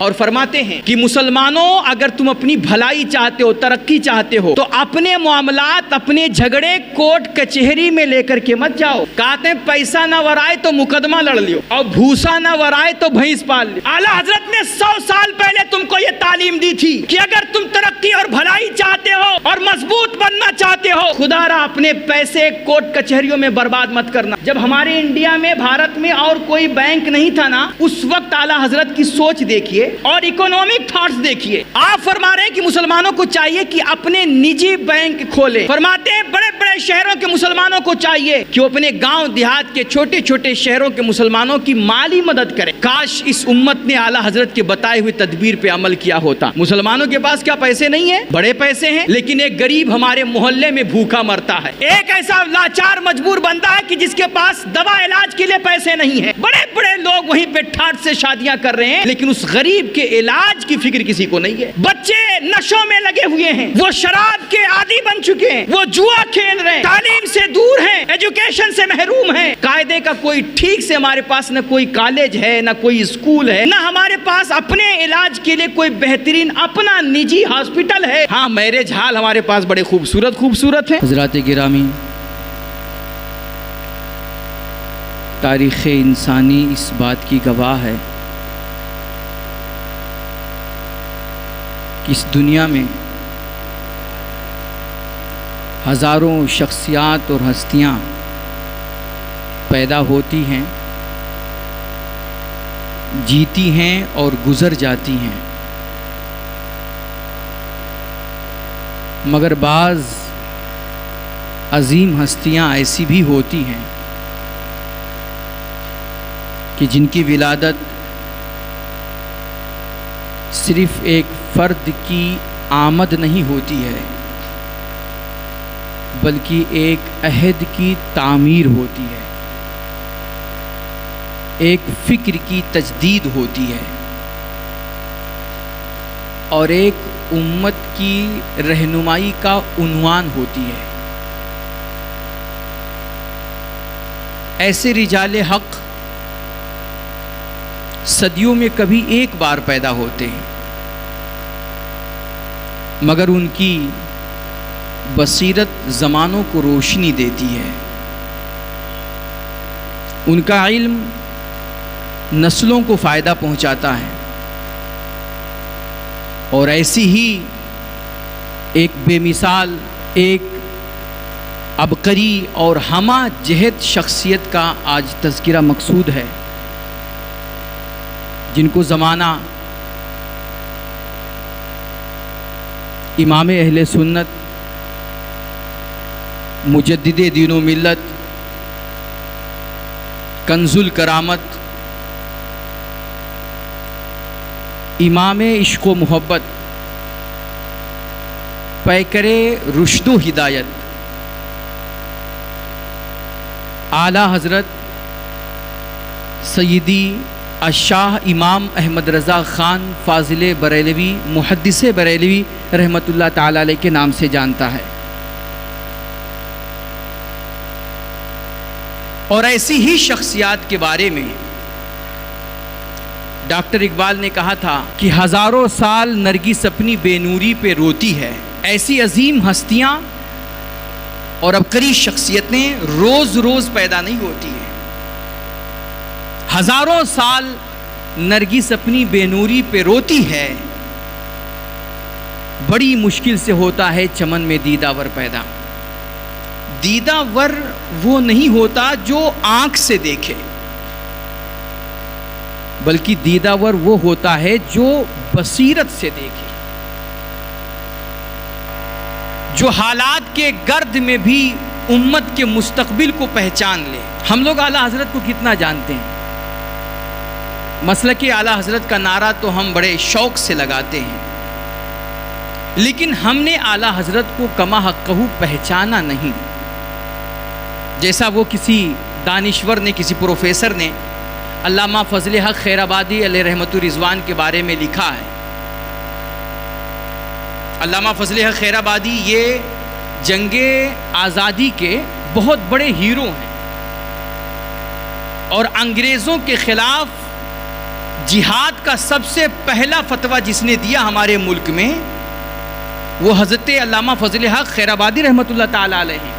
اور فرماتے ہیں کہ مسلمانوں اگر تم اپنی بھلائی چاہتے ہو، ترقی چاہتے ہو، تو اپنے معاملات، اپنے جھگڑے کورٹ کچہری میں لے کر کے مت جاؤ۔ کہتے ہیں پیسہ نہ ورائے تو مقدمہ لڑ لیو، اور بھوسا نہ ورائے تو بھینس پال لیو۔ اعلیٰ حضرت نے 100 سال پہلے تم کو یہ تعلیم دی تھی کہ اگر تم ترقی اور بھلائی چاہتے ہو اور مضبوط بننا چاہتے ہو، خدا را اپنے پیسے کورٹ کچہریوں میں برباد مت کرنا۔ جب ہمارے انڈیا میں، بھارت میں اور کوئی بینک نہیں تھا نا، اس وقت اعلیٰ حضرت کی سوچ دیکھیے اور اکنامک تھاٹس دیکھیے۔ آپ فرما رہے ہیں کہ مسلمانوں کو چاہیے کہ اپنے نجی بینک کھولیں۔ فرماتے ہیں بڑے بڑے شہروں کے مسلمانوں کو چاہیے کہ وہ اپنے گاؤں دیہات کے چھوٹے چھوٹے شہروں کے مسلمانوں کی مالی مدد کریں۔ کاش اس امت نے اعلیٰ حضرت کے بتائے ہوئے تدبیر پہ عمل کیا ہوتا۔ مسلمانوں کے پاس کیا پیسے نہیں ہیں؟ بڑے پیسے ہیں، لیکن ایک غریب ہمارے محلے میں بھوکا مرتا ہے، ایک ایسا لاچار مجبور بندہ ہے کہ جس کے پاس دوا علاج کے لیے پیسے نہیں ہیں۔ بڑے بڑے لوگ وہیں پہ ٹھاٹ سے شادیاں کر رہے ہیں، لیکن اس غریب کے علاج کی فکر کسی کو نہیں ہے۔ بچے نشوں میں لگے ہوئے ہیں، وہ شراب کے عادی بن چکے ہیں، وہ جوا کھیل رہے ہیں، تعلیم سے دور ہیں، ایجوکیشن سے محروم ہیں۔ قاعدے کا کوئی ٹھیک سے ہمارے پاس نہ کوئی کالج ہے، نہ کوئی اسکول ہے، نہ ہمارے پاس اپنے علاج کے لیے کوئی بہترین اپنا نجی ہاسپٹل ہے۔ ہاں، میرج ہال ہمارے پاس بڑے خوبصورت ہیں۔ حضرات گرامی، تاریخ انسانی اس بات کی گواہ ہے کہ اس دنیا میں ہزاروں شخصیات اور ہستیاں پیدا ہوتی ہیں، جیتی ہیں اور گزر جاتی ہیں، مگر بعض عظیم ہستیاں ایسی بھی ہوتی ہیں کہ جن کی ولادت صرف ایک فرد کی آمد نہیں ہوتی ہے، بلکہ ایک عہد کی تعمیر ہوتی ہے، ایک فکر کی تجدید ہوتی ہے، اور ایک امت کی رہنمائی کا عنوان ہوتی ہے۔ ایسے رجال حق صدیوں میں کبھی ایک بار پیدا ہوتے ہیں، مگر ان کی بصیرت زمانوں کو روشنی دیتی ہے، ان کا علم نسلوں کو فائدہ پہنچاتا ہے، اور ایسی ہی ایک بے مثال، ایک عبقری اور ہمہ جہت شخصیت کا آج تذکرہ مقصود ہے، جن کو زمانہ امام اہل سنت، مجدد دین و ملت، کنز الکرامت، امام عشق و محبت، پیکر رشد و ہدایت، اعلیٰ حضرت سیدی الشاہ امام احمد رضا خان فاضل بریلوی محدث بریلوی رحمۃ اللہ تعالی علیہ کے نام سے جانتا ہے۔ اور ایسی ہی شخصیات کے بارے میں ڈاکٹر اقبال نے کہا تھا کہ ہزاروں سال نرگس اپنی بے نوری پہ روتی ہے۔ ایسی عظیم ہستیاں اور عبقری شخصیتیں روز روز پیدا نہیں ہوتی ہیں۔ ہزاروں سال نرگس اپنی بے نوری پہ روتی ہے، بڑی مشکل سے ہوتا ہے چمن میں دیدہ ور پیدا۔ دیدہ ور وہ نہیں ہوتا جو آنکھ سے دیکھے، بلکہ دیدہ ور وہ ہوتا ہے جو بصیرت سے دیکھے، جو حالات کے گرد میں بھی امت کے مستقبل کو پہچان لے۔ ہم لوگ اعلیٰ حضرت کو کتنا جانتے ہیں؟ مسلک اعلیٰ حضرت کا نعرہ تو ہم بڑے شوق سے لگاتے ہیں، لیکن ہم نے اعلیٰ حضرت کو کما حقہ پہچانا نہیں۔ جیسا وہ کسی دانشور نے، کسی پروفیسر نے علامہ فضل حق خیر آبادی علیہ رحمت الرضوان کے بارے میں لکھا ہے۔ علامہ فضل حق خیر آبادی یہ جنگ آزادی کے بہت بڑے ہیرو ہیں، اور انگریزوں کے خلاف جہاد کا سب سے پہلا فتویٰ جس نے دیا ہمارے ملک میں وہ حضرت علامہ فضل حق خیرآبادی رحمۃ اللہ تعالی علیہ ہیں.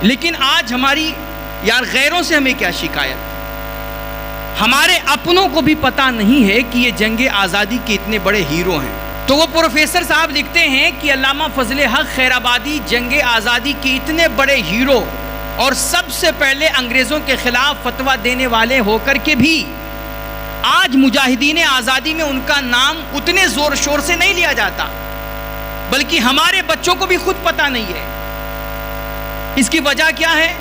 لیکن آج ہماری یار غیروں سے ہمیں کیا شکایت؟ ہمارے اپنوں کو بھی پتہ نہیں ہے کہ یہ جنگ آزادی کے اتنے بڑے ہیرو ہیں. تو وہ پروفیسر صاحب لکھتے ہیں کہ علامہ فضل حق خیرآبادی جنگ آزادی کے اتنے بڑے ہیرو اور سب سے پہلے انگریزوں کے خلاف فتویٰ دینے والے ہو کر کے بھی آج مجاہدین آزادی میں ان کا نام اتنے زور شور سے نہیں لیا جاتا، بلکہ ہمارے بچوں کو بھی خود پتہ نہیں ہے. اس کی وجہ کیا ہے؟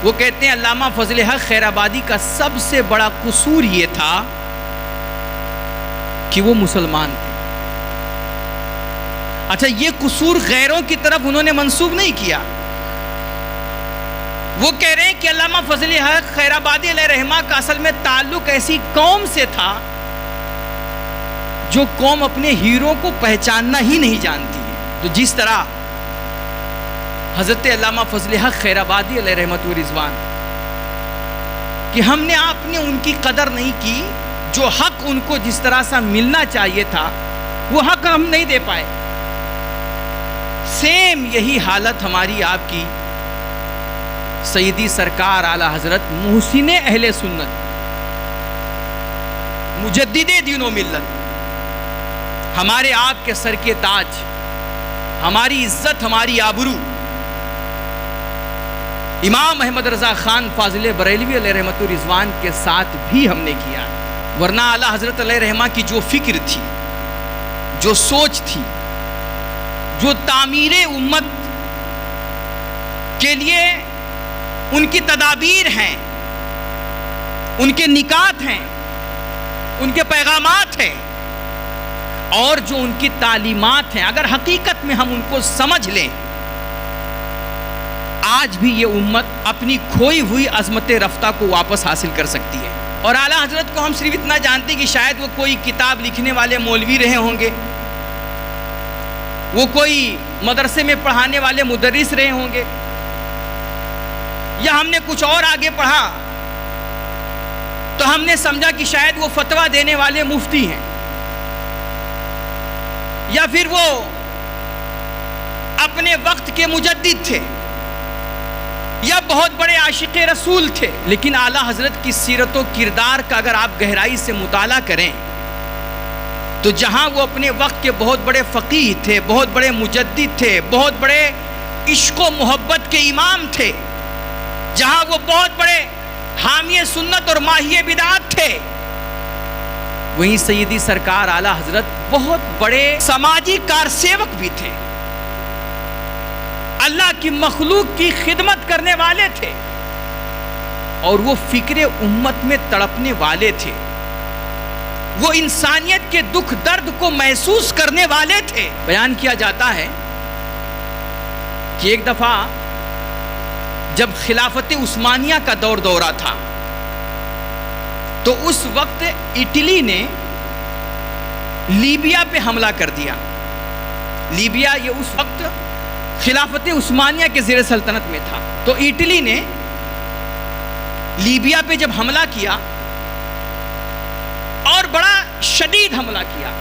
وہ کہتے ہیں علامہ فضل حق خیرآبادی کا سب سے بڑا قصور یہ تھا کہ وہ مسلمان تھے. اچھا، یہ قصور غیروں کی طرف انہوں نے منسوب نہیں کیا. وہ کہہ رہے ہیں کہ علامہ فضل حق خیرآبادی علیہ رحمہ کا اصل میں تعلق ایسی قوم سے تھا جو قوم اپنے ہیرو کو پہچاننا ہی نہیں جانتی ہے. تو جس طرح حضرت علامہ فضل حق خیرآبادی علیہ رحمۃ و رضوان کہ ہم نے آپ نے ان کی قدر نہیں کی، جو حق ان کو جس طرح سے ملنا چاہیے تھا وہ حق ہم نہیں دے پائے. سیم یہی حالت ہماری آپ کی سیدی سرکار اعلیٰ حضرت محسن اہل سنت مجدد دین و ملت، ہمارے آپ کے سر کے تاج، ہماری عزت، ہماری آبرو امام احمد رضا خان فاضل بریلوی علیہ رحمۃ الرضوان کے ساتھ بھی ہم نے کیا. ورنہ اعلیٰ حضرت علیہ رحمہ کی جو فکر تھی، جو سوچ تھی، جو تعمیر امت کے لیے ان کی تدابیر ہیں، ان کے نکات ہیں، ان کے پیغامات ہیں، اور جو ان کی تعلیمات ہیں، اگر حقیقت میں ہم ان کو سمجھ لیں، آج بھی یہ امت اپنی کھوئی ہوئی عظمت رفتہ کو واپس حاصل کر سکتی ہے. اور اعلیٰ حضرت کو ہم صرف اتنا جانتے ہیں کہ شاید وہ کوئی کتاب لکھنے والے مولوی رہے ہوں گے، وہ کوئی مدرسے میں پڑھانے والے مدرس رہے ہوں گے، یا ہم نے کچھ اور آگے پڑھا تو ہم نے سمجھا کہ شاید وہ فتویٰ دینے والے مفتی ہیں، یا پھر وہ اپنے وقت کے مجدد تھے، یا بہت بڑے عاشق رسول تھے. لیکن اعلیٰ حضرت کی سیرت و کردار کا اگر آپ گہرائی سے مطالعہ کریں تو جہاں وہ اپنے وقت کے بہت بڑے فقیہ تھے، بہت بڑے مجدد تھے، بہت بڑے عشق و محبت کے امام تھے، جہاں وہ بہت بڑے حامی سنت اور ماہی بدعت تھے، وہیں سیدی سرکار اعلیٰ حضرت بہت بڑے سماجی کارسیوک بھی تھے، اللہ کی مخلوق کی خدمت کرنے والے تھے، اور وہ فکر امت میں تڑپنے والے تھے، وہ انسانیت کے دکھ درد کو محسوس کرنے والے تھے. بیان کیا جاتا ہے کہ ایک دفعہ جب خلافت عثمانیہ کا دورہ تھا تو اس وقت اٹلی نے لیبیا پہ حملہ کر دیا. لیبیا یہ اس وقت خلافت عثمانیہ کے زیر سلطنت میں تھا. تو اٹلی نے لیبیا پہ جب حملہ کیا اور بڑا شدید حملہ کیا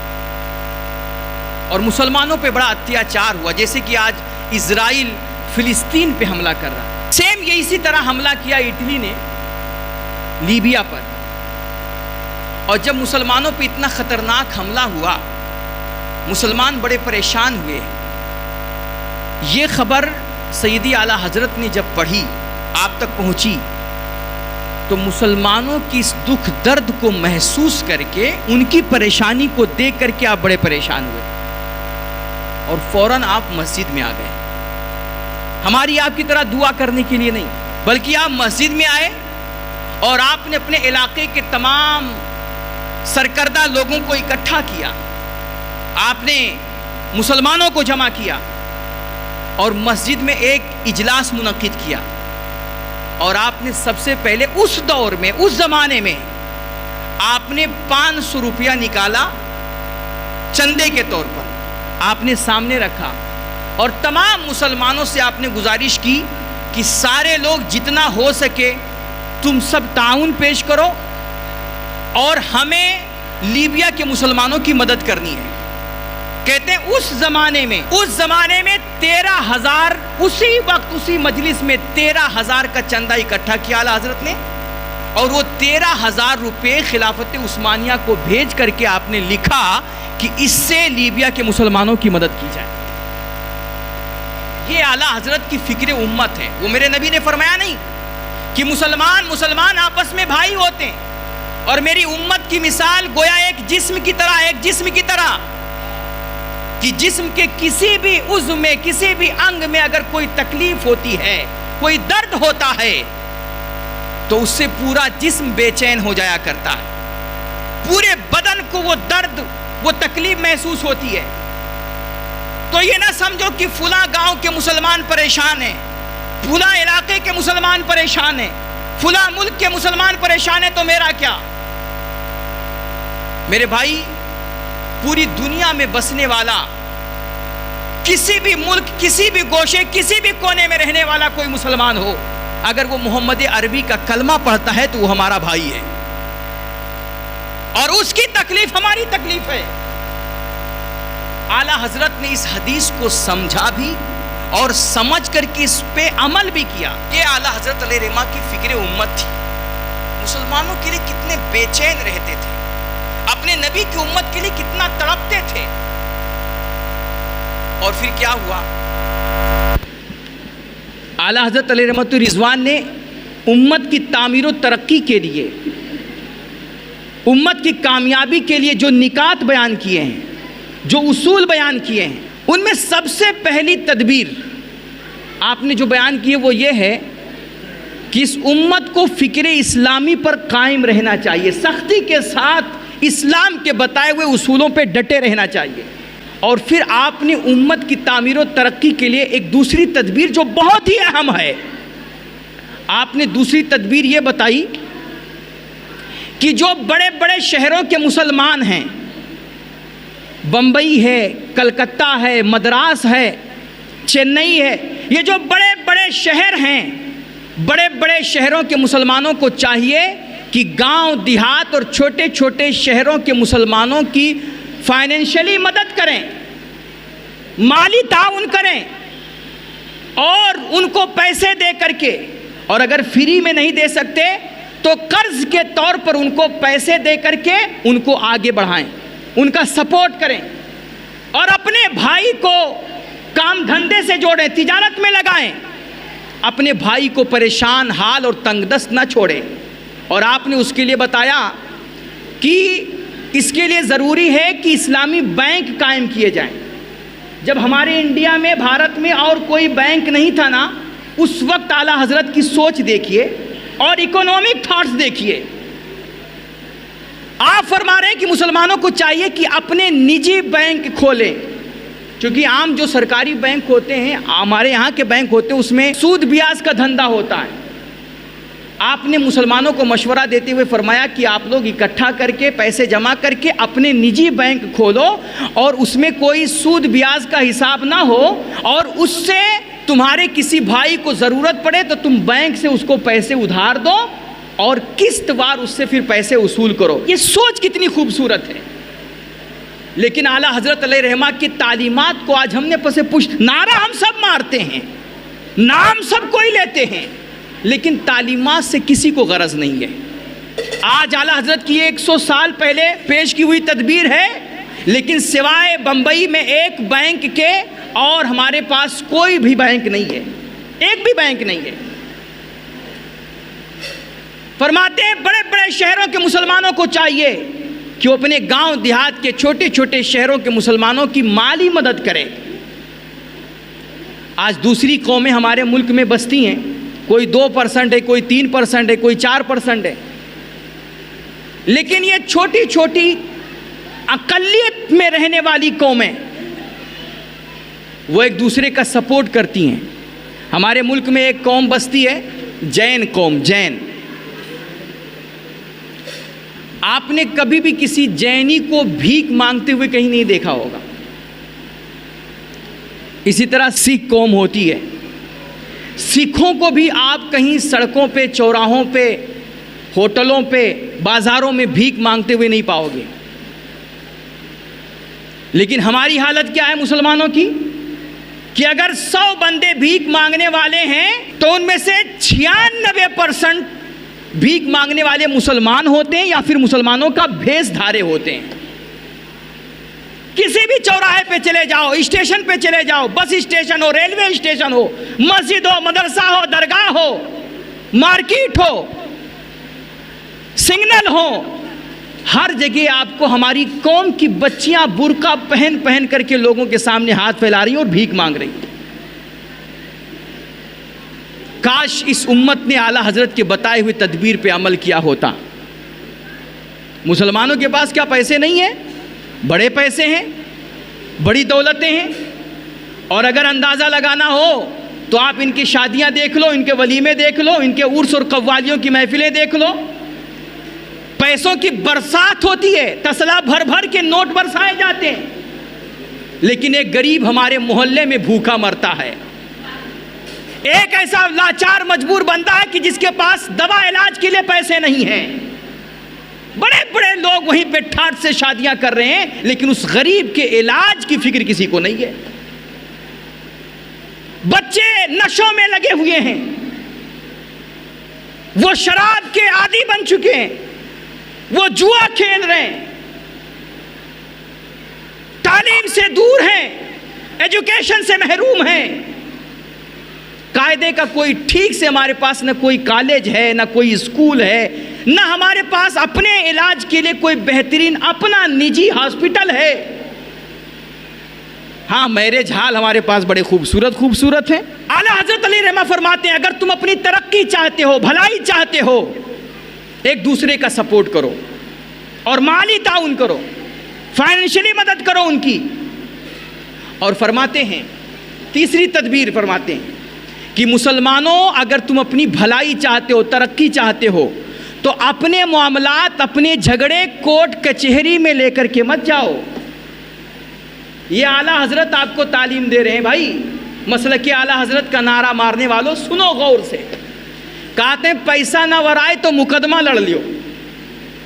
اور مسلمانوں پہ بڑا اتیاچار ہوا، جیسے کہ آج اسرائیل فلسطین پہ حملہ کر رہا. سیم یہ اسی طرح حملہ کیا اٹلی نے لیبیا پر. اور جب مسلمانوں پہ اتنا خطرناک حملہ ہوا، مسلمان بڑے پریشان ہوئے. یہ خبر سیدی اعلیٰ حضرت نے جب پڑھی، آپ تک پہنچی، تو مسلمانوں کی اس دکھ درد کو محسوس کر کے، ان کی پریشانی کو دیکھ کر کے آپ بڑے پریشان ہوئے اور فوراً آپ مسجد میں آ گئے. ہماری آپ کی طرح دعا کرنے کے لیے نہیں، بلکہ آپ مسجد میں آئے اور آپ نے اپنے علاقے کے تمام سرکردہ لوگوں کو اکٹھا کیا، آپ نے مسلمانوں کو جمع کیا اور مسجد میں ایک اجلاس منعقد کیا. اور آپ نے سب سے پہلے اس دور میں، اس زمانے میں، آپ نے 500 روپیہ نکالا چندے کے طور پر، آپ نے سامنے رکھا اور تمام مسلمانوں سے آپ نے گزارش کی کہ سارے لوگ جتنا ہو سکے تم سب تعاون پیش کرو اور ہمیں لیبیا کے مسلمانوں کی مدد کرنی ہے. کہتے ہیں اس زمانے میں 13,000 اسی وقت اسی مجلس میں 13,000 کا چندہ اکٹھا کیا اعلیٰ حضرت نے, اور وہ 13,000 روپے خلافت عثمانیہ کو بھیج کر کے آپ نے لکھا کہ اس سے لیبیا کے مسلمانوں کی مدد کی جائے. یہ اعلیٰ حضرت کی فکر امت ہے. وہ میرے نبی نے فرمایا نہیں کہ مسلمان آپس میں بھائی ہوتے ہیں, اور میری امت کی مثال گویا ایک جسم کی طرح کہ جسم کے کسی بھی عضو میں, کسی بھی انگ میں اگر کوئی تکلیف ہوتی ہے, کوئی درد ہوتا ہے, تو اس سے پورا جسم بے چین ہو جایا کرتا ہے. پورے بدن کو وہ درد, وہ تکلیف محسوس ہوتی ہے. تو یہ نہ سمجھو کہ فلاں گاؤں کے مسلمان پریشان ہیں, فلاں علاقے کے مسلمان پریشان ہیں, فلاں ملک کے مسلمان پریشان ہیں, تو میرا کیا. میرے بھائی, پوری دنیا میں بسنے والا, کسی بھی ملک, کسی بھی گوشے, کسی بھی کونے میں رہنے والا کوئی مسلمان ہو, اگر وہ محمد عربی کا کلمہ پڑھتا ہے تو وہ ہمارا بھائی ہے, اور اس کی تکلیف ہماری تکلیف ہے. اعلیٰ حضرت نے اس حدیث کو سمجھا بھی اور سمجھ کر کے اس پہ عمل بھی کیا. یہ اعلیٰ حضرت علیہ رحمہ کی فکر امت تھی. مسلمانوں کے لیے کتنے بے چین رہتے تھے, اپنے نبی کی امت کے لیے کتنا تڑپتے تھے. اور پھر کیا ہوا؟ اعلیٰ حضرت علیہ رحمۃ الرضوان نے امت کی تعمیر و ترقی کے لیے, امت کی کامیابی کے لیے جو نکات بیان کیے ہیں, جو اصول بیان کیے ہیں, ان میں سب سے پہلی تدبیر آپ نے جو بیان کی ہے وہ یہ ہے کہ اس امت کو فکر اسلامی پر قائم رہنا چاہیے, سختی کے ساتھ اسلام کے بتائے ہوئے اصولوں پہ ڈٹے رہنا چاہیے. اور پھر آپ نے امت کی تعمیر و ترقی کے لیے ایک دوسری تدبیر جو بہت ہی اہم ہے, آپ نے دوسری تدبیر یہ بتائی کہ جو بڑے بڑے شہروں کے مسلمان ہیں, بمبئی ہے, کلکتہ ہے, مدراس ہے, چنئی ہے, یہ جو بڑے بڑے شہر ہیں, بڑے بڑے شہروں کے مسلمانوں کو چاہیے کہ گاؤں دیہات اور چھوٹے چھوٹے شہروں کے مسلمانوں کی فائنینشلی مدد کریں, مالی تعاون کریں, اور ان کو پیسے دے کر کے, اور اگر فری میں نہیں دے سکتے تو قرض کے طور پر ان کو پیسے دے کر کے ان کو آگے بڑھائیں, ان کا سپورٹ کریں, اور اپنے بھائی کو کام دھندے سے جوڑیں, تجارت میں لگائیں, اپنے بھائی کو پریشان حال اور تنگ دست نہ چھوڑیں. اور آپ نے اس کے لیے بتایا کہ اس کے لیے ضروری ہے کہ اسلامی بینک قائم کیے جائیں. جب ہمارے انڈیا میں, بھارت میں اور کوئی بینک نہیں تھا نا, اس وقت اعلیٰ حضرت کی سوچ دیکھیے اور اکنامک تھاٹس دیکھیے. آپ فرما رہے ہیں کہ مسلمانوں کو چاہیے کہ اپنے نجی بینک کھولیں, کیونکہ عام جو سرکاری بینک ہوتے ہیں, ہمارے یہاں کے بینک ہوتے ہیں, اس میں سود بیاج کا دھندا ہوتا ہے. آپ نے مسلمانوں کو مشورہ دیتے ہوئے فرمایا کہ آپ لوگ اکٹھا کر کے پیسے جمع کر کے اپنے نجی بینک کھولو, اور اس میں کوئی سود بیاج کا حساب نہ ہو, اور اس سے تمہارے کسی بھائی کو ضرورت پڑے تو تم بینک سے اس کو پیسے ادھار دو, اور قسط وار اس سے پھر پیسے وصول کرو. یہ سوچ کتنی خوبصورت ہے. لیکن اعلیٰ حضرت علیہ رحمہ کی تعلیمات کو آج ہم نے پس پشت, نعرہ ہم سب مارتے ہیں, نام سب کوئی لیتے ہیں, لیکن تعلیمات سے کسی کو غرض نہیں ہے. آج اعلیٰ حضرت کی 100 سال پہلے پیش کی ہوئی تدبیر ہے, لیکن سوائے بمبئی میں ایک بینک کے اور ہمارے پاس کوئی بھی بینک نہیں ہے, ایک بھی بینک نہیں ہے. فرماتے ہیں بڑے بڑے شہروں کے مسلمانوں کو چاہیے کہ وہ اپنے گاؤں دیہات کے چھوٹے چھوٹے شہروں کے مسلمانوں کی مالی مدد کریں. آج دوسری قومیں ہمارے ملک میں بستی ہیں, کوئی 2% ہے, کوئی 3% ہے, کوئی 4% ہے, لیکن یہ چھوٹی چھوٹی اقلیت میں رہنے والی قومیں وہ ایک دوسرے کا سپورٹ کرتی ہیں. ہمارے ملک میں ایک قوم بستی ہے, جین قوم, جین. آپ نے کبھی بھی کسی جینی کو بھیک مانگتے ہوئے کہیں نہیں دیکھا ہوگا. اسی طرح سکھ قوم ہوتی ہے, سکھوں کو بھی آپ کہیں سڑکوں پہ, چوراہوں پہ ہوٹلوں پہ بازاروں میں بھیک مانگتے ہوئے نہیں پاؤ گے. لیکن ہماری حالت کیا ہے مسلمانوں کی کہ اگر 100 بندے بھیک مانگنے والے ہیں تو ان میں سے 96% بھیک مانگنے والے مسلمان ہوتے ہیں یا پھر مسلمانوں کا بھیس دھارے ہوتے ہیں. کسی بھی چوراہے پہ چلے جاؤ, اسٹیشن پہ چلے جاؤ, بس اسٹیشن ہو, ریلوے اسٹیشن ہو, مسجد ہو, مدرسہ ہو, درگاہ ہو, مارکیٹ ہو, سگنل ہو, ہر جگہ آپ کو ہماری قوم کی بچیاں برقع پہن پہن کر کے لوگوں کے سامنے ہاتھ پھیلا رہی ہیں اور بھیک مانگ رہی ہیں. کاش اس امت نے اعلیٰ حضرت کے بتائے ہوئے تدبیر پہ عمل کیا ہوتا. مسلمانوں کے پاس کیا پیسے نہیں ہیں؟ بڑے پیسے ہیں, بڑی دولتیں ہیں. اور اگر اندازہ لگانا ہو تو آپ ان کی شادیاں دیکھ لو, ان کے ولیمے دیکھ لو, ان کے عرس اور قوالیوں کی محفلیں دیکھ لو. پیسوں کی برسات ہوتی ہے, تسلا بھر بھر کے نوٹ برسائے جاتے ہیں. لیکن ایک غریب ہمارے محلے میں بھوکا مرتا ہے. ایک ایسا لاچار مجبور بندہ ہے کہ جس کے پاس دوا علاج کے لیے پیسے نہیں ہیں. بڑے بڑے لوگ وہیں پہ ٹھاٹ سے شادیاں کر رہے ہیں, لیکن اس غریب کے علاج کی فکر کسی کو نہیں ہے. بچے نشوں میں لگے ہوئے ہیں, وہ شراب کے عادی بن چکے ہیں, وہ جوا کھیل رہے ہیں, تعلیم سے دور ہیں, ایجوکیشن سے محروم ہیں. قاعدے کا کوئی ٹھیک سے ہمارے پاس نہ کوئی کالج ہے, نہ کوئی اسکول ہے, نہ ہمارے پاس اپنے علاج کے لیے کوئی بہترین اپنا نجی ہاسپٹل ہے. ہاں, میرج ہال ہمارے پاس بڑے خوبصورت ہیں. اعلیٰ حضرت علی رحمہ فرماتے ہیں اگر تم اپنی ترقی چاہتے ہو, بھلائی چاہتے ہو, ایک دوسرے کا سپورٹ کرو اور مالی تعاون کرو, فائنینشلی مدد کرو ان کی. اور فرماتے ہیں تیسری تدبیر فرماتے ہیں کہ مسلمانوں اگر تم اپنی بھلائی چاہتے ہو, ترقی چاہتے ہو, تو اپنے معاملات, اپنے جھگڑے کورٹ کچہری میں لے کر کے مت جاؤ. یہ اعلیٰ حضرت آپ کو تعلیم دے رہے ہیں. بھائی, مسلک اعلیٰ حضرت کا نعرہ مارنے والوں سنو غور سے. کہتے ہیں پیسہ نہ ورائے تو مقدمہ لڑ لیو,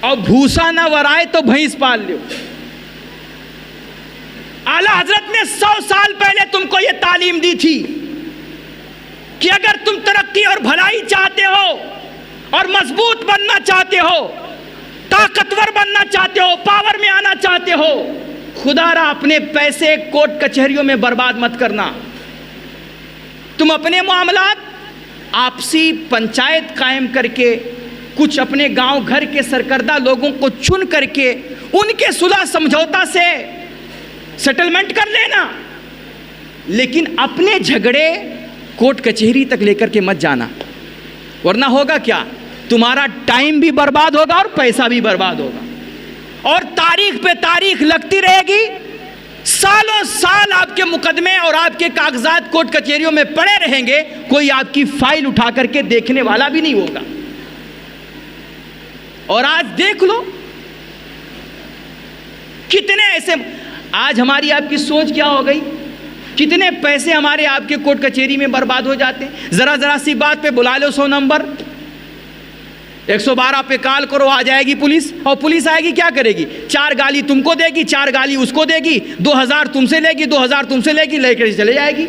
اور بھوسا نہ ورائے تو بھینس پال لیو. اعلیٰ حضرت نے 100 سال پہلے تم کو یہ تعلیم دی تھی کہ اگر تم ترقی اور بھلائی چاہتے ہو اور مضبوط بننا چاہتے ہو, طاقتور بننا چاہتے ہو, پاور میں آنا چاہتے ہو, خدا را اپنے پیسے کورٹ کچہریوں میں برباد مت کرنا. تم اپنے معاملات آپسی پنچایت قائم کر کے, کچھ اپنے گاؤں گھر کے سرکردہ لوگوں کو چن کر کے ان کے صلح سمجھوتا سے سیٹلمنٹ کر لینا. لیکن اپنے جھگڑے کورٹ کچہری تک لے کر کے مت جانا, ورنہ ہوگا کیا, تمہارا ٹائم بھی برباد ہوگا اور پیسہ بھی برباد ہوگا, اور تاریخ پہ تاریخ لگتی رہے گی. سالوں سال آپ کے مقدمے اور آپ کے کاغذات کورٹ کچہریوں میں پڑے رہیں گے, کوئی آپ کی فائل اٹھا کر کے دیکھنے والا بھی نہیں ہوگا. اور آج دیکھ لو کتنے ایسے, آج ہماری آپ کی سوچ کیا ہو گئی, کتنے پیسے ہمارے آپ کے کورٹ کچہری میں برباد ہو جاتے ہیں. ذرا سی بات پہ بلا لو 100 نمبر, 112 پہ کال کرو, آ جائے گی پولیس, اور پولیس آئے گی کیا کرے گی, 4 گالی تم کو دے گی, 4 گالی اس کو دے گی, 2000 تم سے لے گی, 2000 تم سے لے گی, لے کر چلے جائے گی.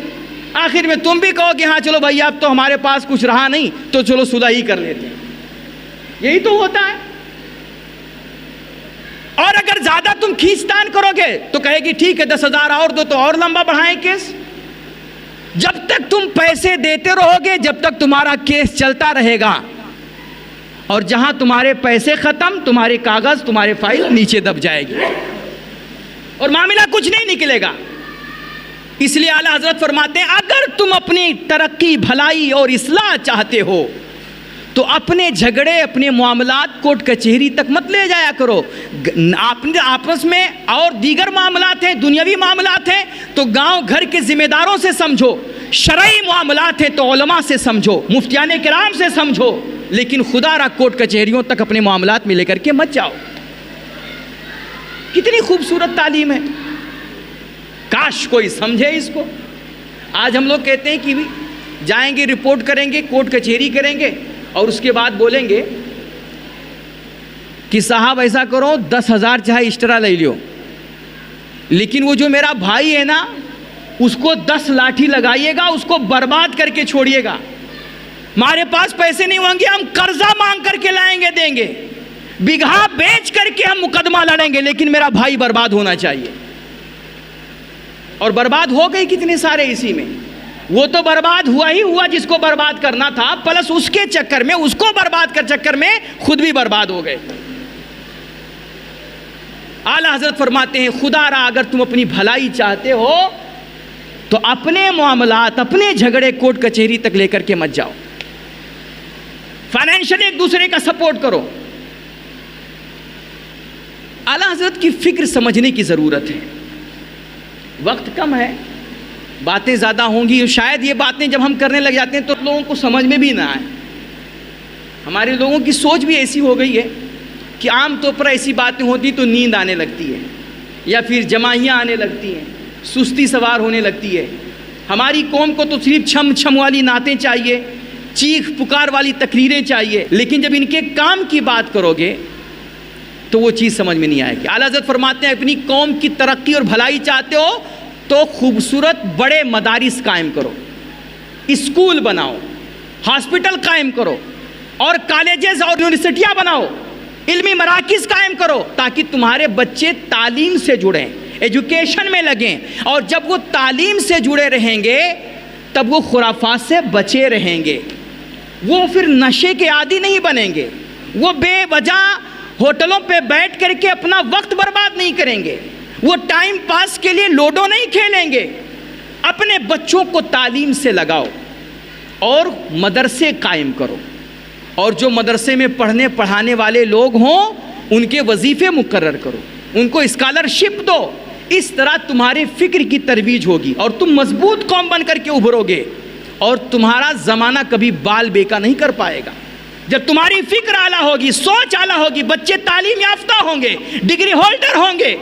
آخر میں تم بھی کہو کہ ہاں چلو بھائی اب تو ہمارے پاس کچھ رہا نہیں, تو چلو صلح ہی کر لیتے ہیں. یہی تو ہوتا ہے. اور اگر زیادہ تم کھینچتان کرو گے تو کہے گی ٹھیک ہے 10,000 اور دو, تو اور لمبا بڑھائیں کیس. جب تک تم پیسے دیتے رہو گے, جب تک تمہارا کیس چلتا رہے گا, اور جہاں تمہارے پیسے ختم, تمہارے کاغذ, تمہارے فائل نیچے دب جائے گی اور معاملہ کچھ نہیں نکلے گا. اس لیے اعلیٰ حضرت فرماتے ہیں اگر تم اپنی ترقی, بھلائی اور اصلاح چاہتے ہو تو اپنے جھگڑے, اپنے معاملات کورٹ کچہری تک مت لے جایا کرو. آپس میں اور دیگر معاملات ہیں, دنیاوی معاملات ہیں تو گاؤں گھر کے ذمہ داروں سے سمجھو, شرعی معاملات ہیں تو علماء سے سمجھو, مفتیان کرام سے سمجھو, لیکن خدا را کورٹ کچہریوں تک اپنے معاملات میں لے کر کے مت جاؤ. کتنی خوبصورت تعلیم ہے, کاش کوئی سمجھے اس کو. آج ہم لوگ کہتے ہیں کہ جائیں گے, رپورٹ کریں گے, کورٹ کچہری کریں گے, اور اس کے بعد بولیں گے کہ صاحب ایسا کرو 10,000 چاہے ایکسٹرا لے لیو، لیکن وہ جو میرا بھائی ہے نا اس کو 10 لاٹھی لگائیے گا، اس کو برباد کر کے چھوڑیے گا، ہمارے پاس پیسے نہیں ہوں گے، ہم قرضہ مانگ کر کے لائیں گے دیں گے، بگھا بیچ کر کے ہم مقدمہ لڑیں گے، لیکن میرا بھائی برباد ہونا چاہیے۔ اور برباد ہو گئی کتنے سارے اسی میں، وہ تو برباد ہوا ہی ہوا جس کو برباد کرنا تھا، پلس اس کے چکر میں، اس کو برباد کر چکر میں خود بھی برباد ہو گئے۔ اعلیٰ حضرت فرماتے ہیں خدا را اگر تم اپنی بھلائی چاہتے ہو تو اپنے معاملات، اپنے جھگڑے کورٹ کچہری تک لے کر کے مت جاؤ، فائنینشلی ایک دوسرے کا سپورٹ کرو۔ اعلیٰ حضرت کی فکر سمجھنے کی ضرورت ہے، وقت کم ہے، باتیں زیادہ ہوں گی، شاید یہ باتیں جب ہم کرنے لگ جاتے ہیں تو لوگوں کو سمجھ میں بھی نہ آئے۔ ہمارے لوگوں کی سوچ بھی ایسی ہو گئی ہے کہ عام طور پر ایسی باتیں ہوتی تو نیند آنے لگتی ہے، یا پھر جمائیاں آنے لگتی ہیں، سستی سوار ہونے لگتی ہے۔ ہماری قوم کو تو صرف چھم چھم والی نعتیں چاہیے، چیخ پکار والی تقریریں چاہیے، لیکن جب ان کے کام کی بات کرو گے تو وہ چیز سمجھ میں نہیں آئے گی۔ اعلیٰ حضرت فرماتے ہیں اپنی قوم کی ترقی اور بھلائی چاہتے ہو تو خوبصورت بڑے مدارس قائم کرو، اسکول بناؤ، ہاسپٹل قائم کرو، اور کالجز اور یونیورسٹیاں بناؤ، علمی مراکز قائم کرو، تاکہ تمہارے بچے تعلیم سے جڑیں، ایجوکیشن میں لگیں، اور جب وہ تعلیم سے جڑے رہیں گے تب وہ خرافات سے بچے رہیں گے، وہ پھر نشے کے عادی نہیں بنیں گے، وہ بے وجہ ہوٹلوں پہ بیٹھ کر کے اپنا وقت برباد نہیں کریں گے، وہ ٹائم پاس کے لیے لوڈو نہیں کھیلیں گے۔ اپنے بچوں کو تعلیم سے لگاؤ اور مدرسے قائم کرو، اور جو مدرسے میں پڑھنے پڑھانے والے لوگ ہوں ان کے وظیفے مقرر کرو، ان کو اسکالرشپ دو۔ اس طرح تمہارے فکر کی ترویج ہوگی اور تم مضبوط قوم بن کر کے ابھرو گے، اور تمہارا زمانہ کبھی بال بیکا نہیں کر پائے گا۔ جب تمہاری فکر اعلیٰ ہوگی، سوچ اعلیٰ ہوگی، بچے تعلیم یافتہ ہوں گے، ڈگری ہولڈر ہوں گے،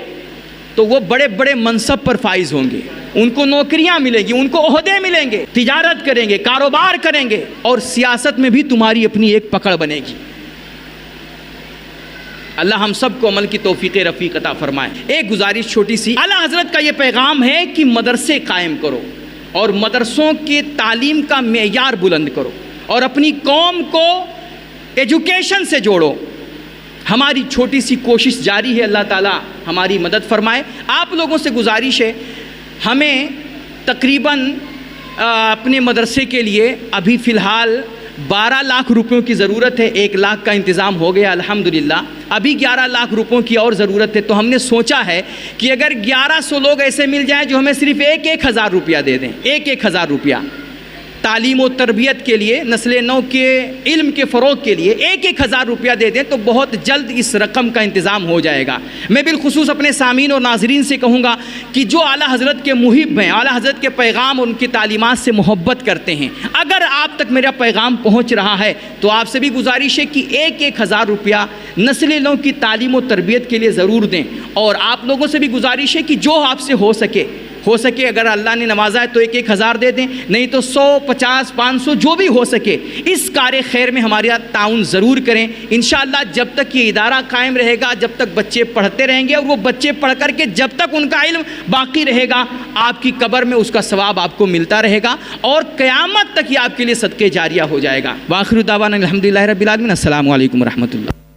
تو وہ بڑے بڑے منصب پر فائز ہوں گے، ان کو نوکریاں ملیں گی، ان کو عہدے ملیں گے، تجارت کریں گے، کاروبار کریں گے، اور سیاست میں بھی تمہاری اپنی ایک پکڑ بنے گی۔ اللہ ہم سب کو عمل کی توفیق رفیق عطا فرمائے۔ ایک گزارش چھوٹی سی، اعلیٰ حضرت کا یہ پیغام ہے کہ مدرسے قائم کرو اور مدرسوں کے تعلیم کا معیار بلند کرو، اور اپنی قوم کو ایجوکیشن سے جوڑو۔ ہماری چھوٹی سی کوشش جاری ہے، اللہ تعالیٰ ہماری مدد فرمائے۔ آپ لوگوں سے گزارش ہے، ہمیں تقریباً اپنے مدرسے کے لیے ابھی فی الحال 12 لاکھ روپیوں کی ضرورت ہے، 1 لاکھ کا انتظام ہو گیا الحمدللہ، ابھی 11 لاکھ روپیوں کی اور ضرورت ہے۔ تو ہم نے سوچا ہے کہ اگر 1100 لوگ ایسے مل جائیں جو ہمیں صرف 1,000 روپیہ دے دیں، 1,000 روپیہ تعلیم و تربیت کے لیے، نسل نو کے علم کے فروغ کے لیے 1,000 روپیہ دے دیں تو بہت جلد اس رقم کا انتظام ہو جائے گا۔ میں بالخصوص اپنے سامعین اور ناظرین سے کہوں گا کہ جو اعلیٰ حضرت کے محب ہیں، اعلیٰ حضرت کے پیغام اور ان کی تعلیمات سے محبت کرتے ہیں، اگر آپ تک میرا پیغام پہنچ رہا ہے تو آپ سے بھی گزارش ہے کہ 1,000 روپیہ نسل نو کی تعلیم و تربیت کے لیے ضرور دیں، اور آپ لوگوں سے بھی گزارش ہے کہ جو آپ سے ہو سکے اگر اللہ نے نوازا ہے تو 1,000 دے دیں، نہیں تو 100، 50، 500 جو بھی ہو سکے اس کار خیر میں ہمارے ساتھ تعاون ضرور کریں۔ انشاءاللہ جب تک یہ ادارہ قائم رہے گا، جب تک بچے پڑھتے رہیں گے، اور وہ بچے پڑھ کر کے جب تک ان کا علم باقی رہے گا، آپ کی قبر میں اس کا ثواب آپ کو ملتا رہے گا، اور قیامت تک یہ آپ کے لیے صدقے جاریہ ہو جائے گا۔ وآخر دعوانا الحمدللہ رب العالمین۔ السلام علیکم ورحمۃ اللہ۔